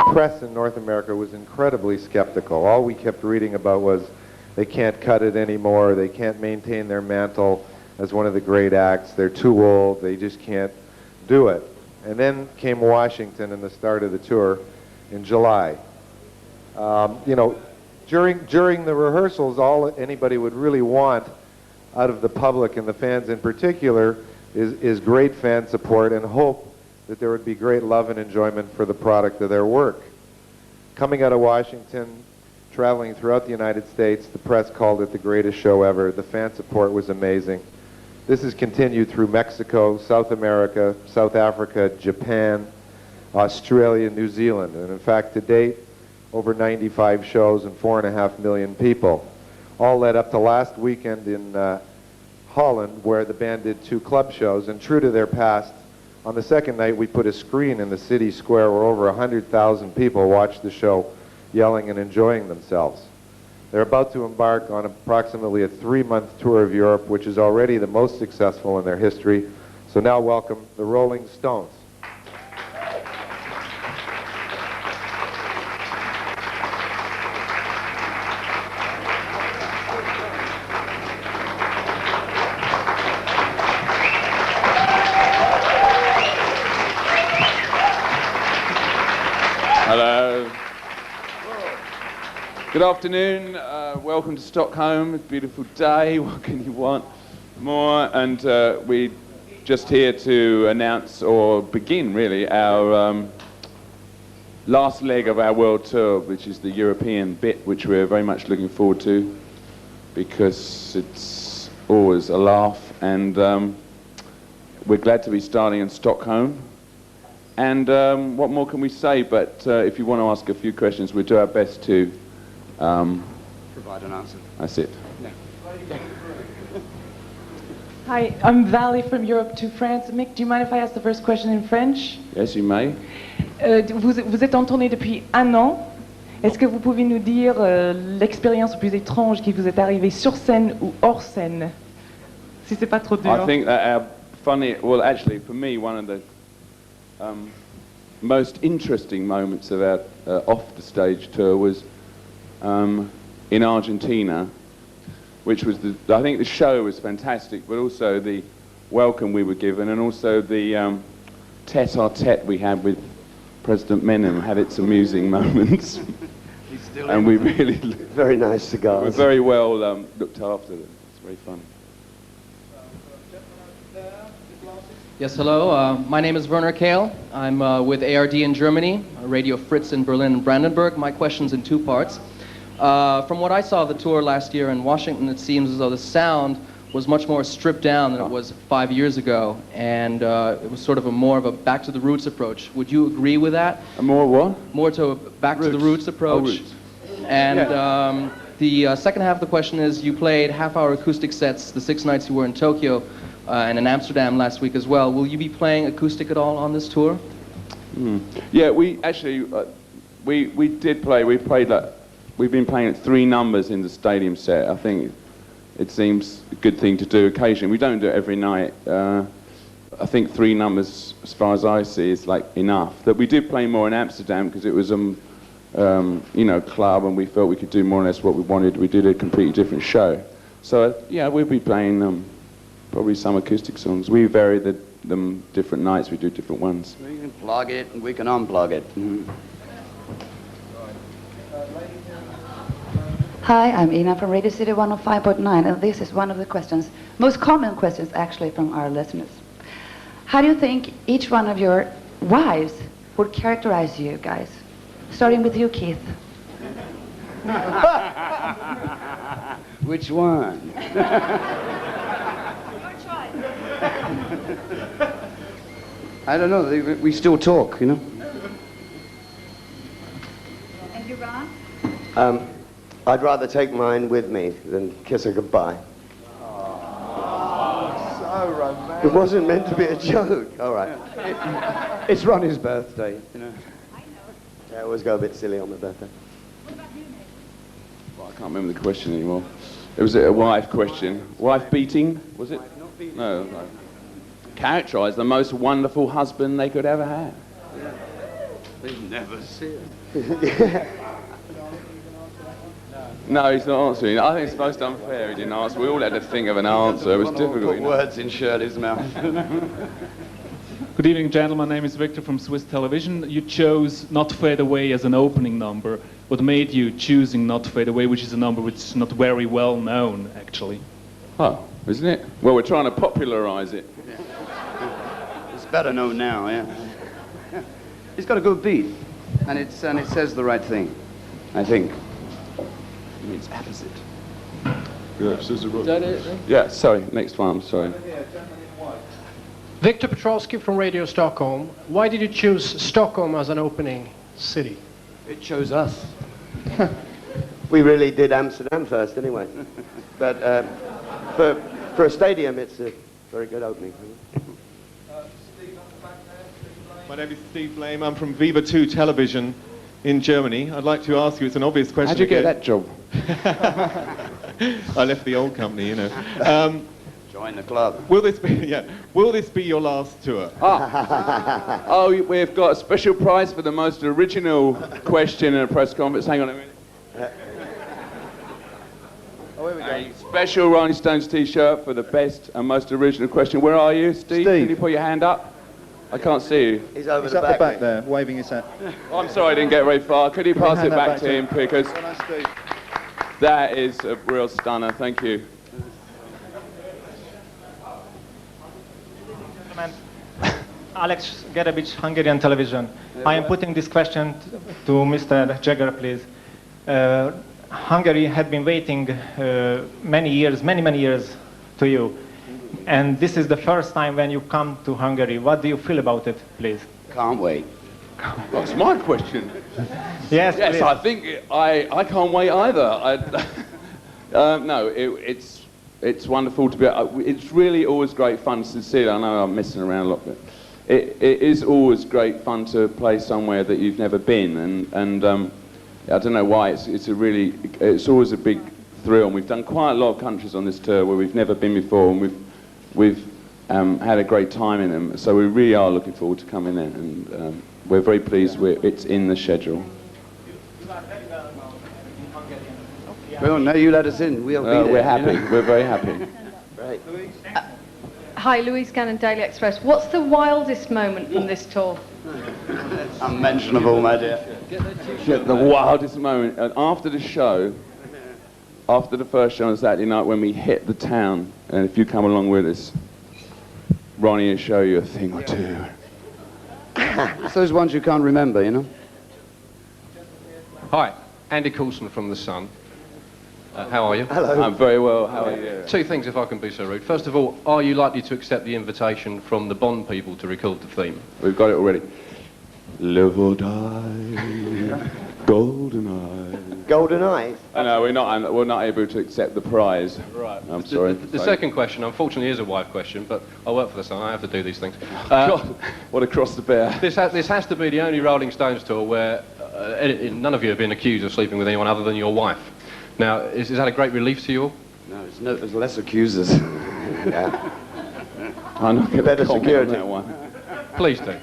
press in North America was incredibly skeptical. All we kept reading about was they can't cut it anymore, they can't maintain their mantle as one of the great acts, they're too old, they just can't do it. And then came Washington and the start of the tour in July. You know, during the rehearsals, all anybody would really want out of the public and the fans in particular is great fan support and hope that there would be great love and enjoyment for the product of their work. Coming out of Washington, traveling throughout the United States, the press called it the greatest show ever. The fan support was amazing. This has continued through Mexico, South America, South Africa, Japan, Australia, New Zealand. And in fact, to date, over 95 shows and 4.5 million people. All led up to last weekend in Holland, where the band did 2 club shows. And true to their past, on the second night, we put a screen in the city square where over 100,000 people watched the show, yelling and enjoying themselves. They're about to embark on approximately a 3-month tour of Europe, which is already the most successful in their history. So now welcome the Rolling Stones. Hello. Good afternoon. Welcome to Stockholm. It's a beautiful day. What can you want more? And we're just here to announce, or begin really, our last leg of our world tour, which is the European bit, which we're very much looking forward to, because it's always a laugh. And we're glad to be starting in Stockholm. And what more can we say? But if you want to ask a few questions, we'll do our best to provide an answer. That's it. Yeah. Hi, I'm Valley from Europe to France. Mick, do you mind if I ask the first question in French? Yes, you may. Vous êtes en tournée depuis 1 an. Est-ce que vous pouvez nous dire l'expérience la plus étrange qui vous est arrivée sur scène ou hors scène? Si c'est pas trop dur. I think that our funny, well, actually, for me, one of the most interesting moments of our off-the-stage tour was in Argentina, which was I think the show was fantastic, but also the welcome we were given, and also the tete-a-tete we had with President Menem had its amusing moments. And we really very nice cigars. We're very well looked after them. It's very fun. Yes, hello. My name is Werner Kahl. I'm with ARD in Germany, Radio Fritz in Berlin and Brandenburg. My question's in 2 parts. From what I saw of the tour last year in Washington, it seems as though the sound was much more stripped down than it was 5 years ago, and it was sort of more of a back to the roots approach. Would you agree with that? A more what? More to a back to the roots approach. Oh, roots. And the second half of the question is, you played half-hour acoustic sets the 6 nights you were in Tokyo and in Amsterdam last week as well. Will you be playing acoustic at all on this tour? Yeah, we actually we did play. We played we've been playing 3 numbers in the stadium set. I think it seems a good thing to do occasionally. We don't do it every night. I think 3 numbers, as far as I see, is like enough. That we did play more in Amsterdam because it was you know, club, and we felt we could do more or less what we wanted. We did a completely different show. So yeah, we'll be playing probably some acoustic songs. We vary them different nights. We do different ones. We can plug it and we can unplug it. Hi, I'm Ina from Radio City 105.9, and this is one of the questions, most common questions actually from our listeners. How do you think each one of your wives would characterize you guys? Starting with you, Keith. Which one? I don't know. We still talk, you know. And you, Ron? I'd rather take mine with me than kiss her goodbye. So romantic. It wasn't meant to be a joke. All right. It's Ronnie's birthday, you know. Yeah, I always go a bit silly on my birthday. Well, I can't remember the question anymore. It was a wife question. Wife beating, was it? No. Characterise the most wonderful husband they could ever have. They never see it. No, he's not answering. I think it's most unfair he didn't answer. We all had to think of an answer. It was difficult. Put You know? words in Shirley's mouth. Good evening, gentlemen. My name is Victor from Swiss Television. You chose Not Fade Away as an opening number. What made you choosing Not Fade Away, which is a number which is not very well known, actually? Oh, isn't it? Well, we're trying to popularise it. It's better known now, yeah. It's got a good beat, and it says the right thing, I think. It means opposite. Yeah, sorry, next one, sorry. Victor Petrowski from Radio Stockholm. Why did you choose Stockholm as an opening city? It chose us. We really did Amsterdam first, anyway. But for a stadium, it's a very good opening. My name is Steve Blame. I'm from Viva 2 Television in Germany. I'd like to ask you, it's an obvious question. How'd you get again. that job? I left the old company, you know. Join the club. Will this be your last tour? Oh, we've got a special prize for the most original question in a press conference. Hang on a minute. Oh, here we go. A special Rolling Stones t-shirt for the best and most original question. Where are you, Steve? Can you put your hand up? I can't see you. He's over He's the up back. the back there, waving his hat. Oh, I'm sorry I didn't get very far. Could you pass it back to him, because that is a real stunner. Thank you. Alex Gerebic, Hungarian Television. I am putting this question to Mr. Jagger, please. Hungary had been waiting many years to you. And this is the first time when you come to Hungary. What do you feel about it, please? Can't wait. That's my question. Yes, Yes, please. I think I can't wait either. No, it's wonderful to be. It's really always great fun. Sincerely, I know I'm messing around a lot, but it is always great fun to play somewhere that you've never been, and I don't know why. It's always a big thrill. And we've done quite a lot of countries on this tour where we've never been before, and we've had a great time in them. So we really are looking forward to coming in, and we're very pleased it's in the schedule. Well, no, you let us in. We'll be there. We're happy. We're very happy. Right. Hi, Louise Gannon, Daily Express. What's the wildest moment from this tour? Unmentionable, my dear. The wildest moment after the show, after the first show on Saturday night, when we hit the town, and if you come along with us, Ronnie will show you a thing or two. It's those ones you can't remember, you know? Hi, Andy Coulson from The Sun. How are you? Hello. I'm very well. How are you? Two things, if I can be so rude. First of all, are you likely to accept the invitation from the Bond people to record the theme? We've got it already. Live or die, golden eye. Golden eyes? No, we're not able to accept the prize. Right. I'm sorry. The second question, unfortunately, is a wife question, but I work for The Sun, I have to do these things. God, what a cross to bear. This has to be the only Rolling Stones tour where none of you have been accused of sleeping with anyone other than your wife. Now, is that a great relief to you all? No, there's less accusers. Yeah. I'm not going Better to comment security. on that one. Please do.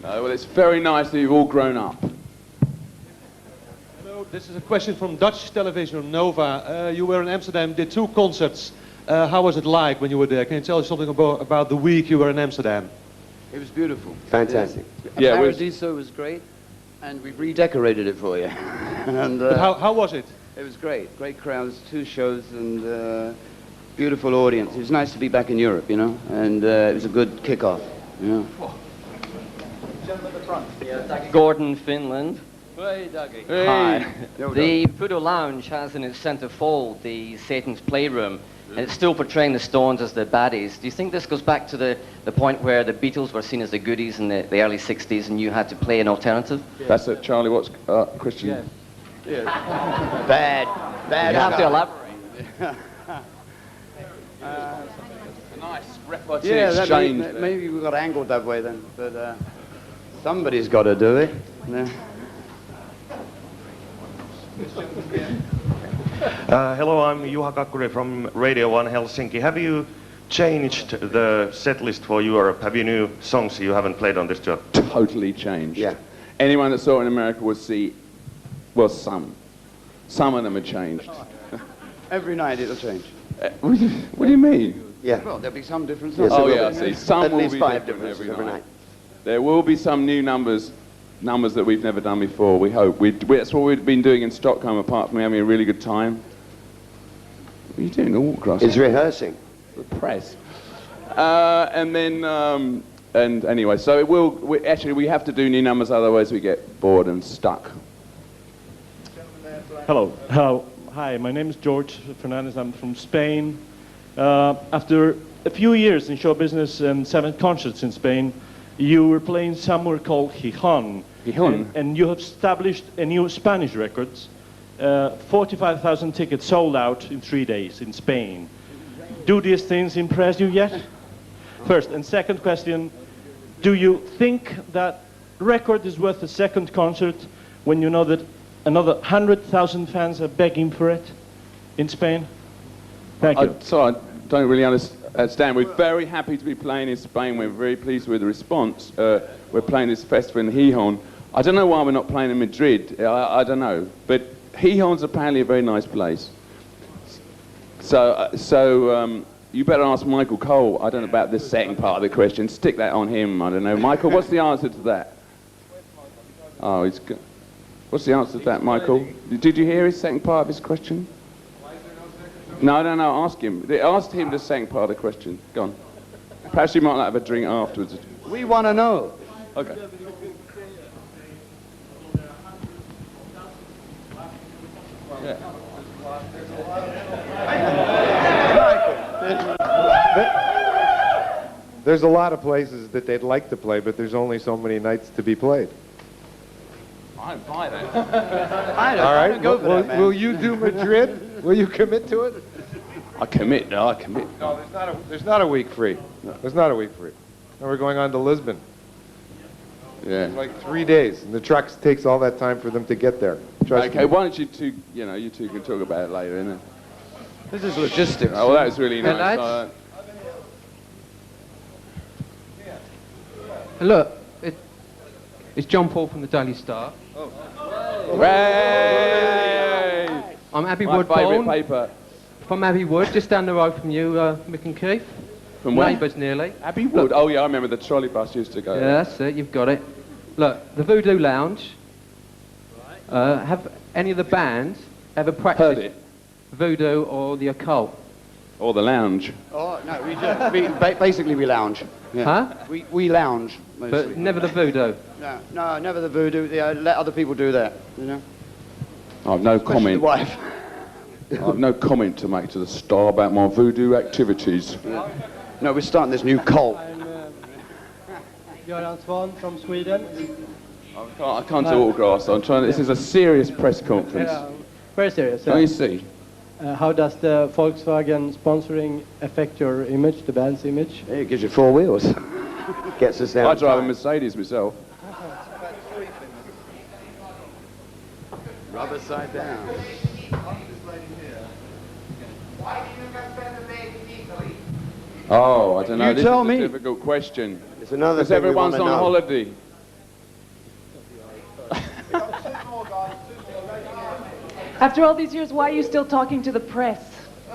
No, well, it's very nice that you've all grown up. Hello, this is a question from Dutch television, Nova. You were in Amsterdam, did 2 concerts. How was it like when you were there? Can you tell us something about the week you were in Amsterdam? It was beautiful. Fantastic. Yeah, Paradiso was great, and we've redecorated it for you. And But how was it? it was great. Great crowds, 2 shows, and beautiful audience. It was nice to be back in Europe, you know, and it was a good kickoff, you know. Gordon, Finland. Hey, Dougie. Hi. The Voodoo Lounge has in its centre fold the Satan's Playroom, and it's still portraying the Stones as the baddies. Do you think this goes back to the point where the Beatles were seen as the goodies in the early 60s and you had to play an alternative? That's it, Charlie. What's Christian? Yeah. Bad. You have to elaborate. A nice repartee exchange. Maybe we got angled that way then, but somebody's got to do it. Yeah. Hello, I'm Juha Kakkuri from Radio 1 Helsinki. Have you changed the set list for Europe? Have you new songs you haven't played on this tour? Totally changed. Yeah. Anyone that saw it in America would see, well, some of them have changed. Every night it'll change. What do you mean? Yeah. Well, there'll be some difference. Yes, Oh it will yeah, be. see, some At will least be 5 different differences every night. There will be some new numbers that we've never done before. We hope. That's what we've been doing in Stockholm. Apart from having a really good time. What are you doing? Oh, grass. It's rehearsing. The press. And then, and anyway, so it will. We have to do new numbers, otherwise we get bored and stuck. Hello. Hi, my name is George Fernandez. I'm from Spain. After a few years in show business and 7 concerts in Spain, you were playing somewhere called Gijón. Gijón? And you have established a new Spanish record. 45,000 tickets sold out in 3 days in Spain. Do these things impress you yet? First. And second question, do you think that record is worth a second concert when you know that another 100,000 fans are begging for it in Spain? Thank you. Sorry, I don't really understand. We're very happy to be playing in Spain. We're very pleased with the response. We're playing this festival in Gijón. I don't know why we're not playing in Madrid. I don't know. But Gijón's apparently a very nice place. So you better ask Michael Cole. I don't know about this second part of the question. Stick that on him. I don't know. Michael, what's the answer to that? Oh, he's good. What's the answer to that, Michael? Did you hear his second part of his question? No, ask him. Ask him the second part of the question. Go on. Perhaps you might have a drink afterwards. We want to know. Okay. Yeah. There's a lot of places that they'd like to play, but there's only so many nights to be played. I don't buy that. All right. Will you do Madrid? Will you commit to it? I commit. No, I commit. No, there's not a week free. There's not a week free. And we're going on to Lisbon. Yeah. It's like 3 days, and the trucks takes all that time for them to get there. Trust Okay, me. why don't you two can talk about it later, innit? This is logistics. Oh, well, that was really nice. lads. Look, it's John Paul from the Daily Star. Hooray! I'm Abbey My Wood favourite born. paper. From Abbey Wood, just down the road from you, Mick and Keith. From where? Neighbours nearly. Abbey Wood? Oh, yeah, I remember the trolley bus used to go. Yeah, that's it, you've got it. Look, the Voodoo Lounge. Have any of the bands ever practiced Heard it. Voodoo or the occult? Or the lounge. Oh, no, we do. Basically, we lounge. Yeah. Huh? We lounge, mostly. But never the Voodoo? No, never the voodoo. Let other people do that, you know? I've no Especially comment. the wife. I've no comment to make to the Star about my voodoo activities. Yeah. No, we're starting this new cult. Göran Svan from Sweden. I can't do autographs. This is a serious press conference. Yeah, very serious. Can you see? How does the Volkswagen sponsoring affect your image, the band's image? It gives you 4 wheels. Gets us down. I drive a Mercedes myself. Rubber side down. Oh, I don't know. You tell This me. is a difficult question. It's another Because thing we everyone's wanna on know. holiday. After all these years, why are you still talking to the press?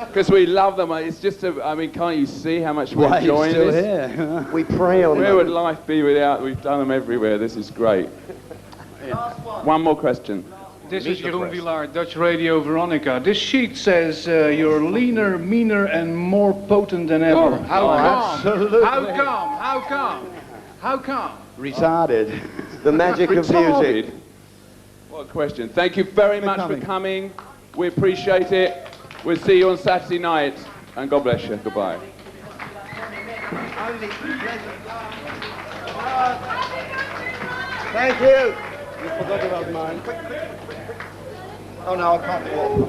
Because we love them. It's just I mean, can't you see how much we're Why are you enjoying still this? here? We pray on Where them. would life be without? We've done them everywhere. This is great. One more question. This is Jeroen Wielaert, Dutch Radio Veronica. This sheet says you're leaner, meaner, and more potent than ever. Oh, How come? absolutely. How come? How come? How come? Retarded. The magic of music. Retarded. What a question. Thank you very much for coming. We appreciate it. We'll see you on Saturday night. And God bless you. Goodbye. Thank you. You forgot about mine. Quick. Oh no, I can't walk.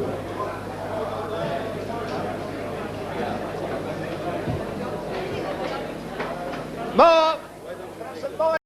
Mark!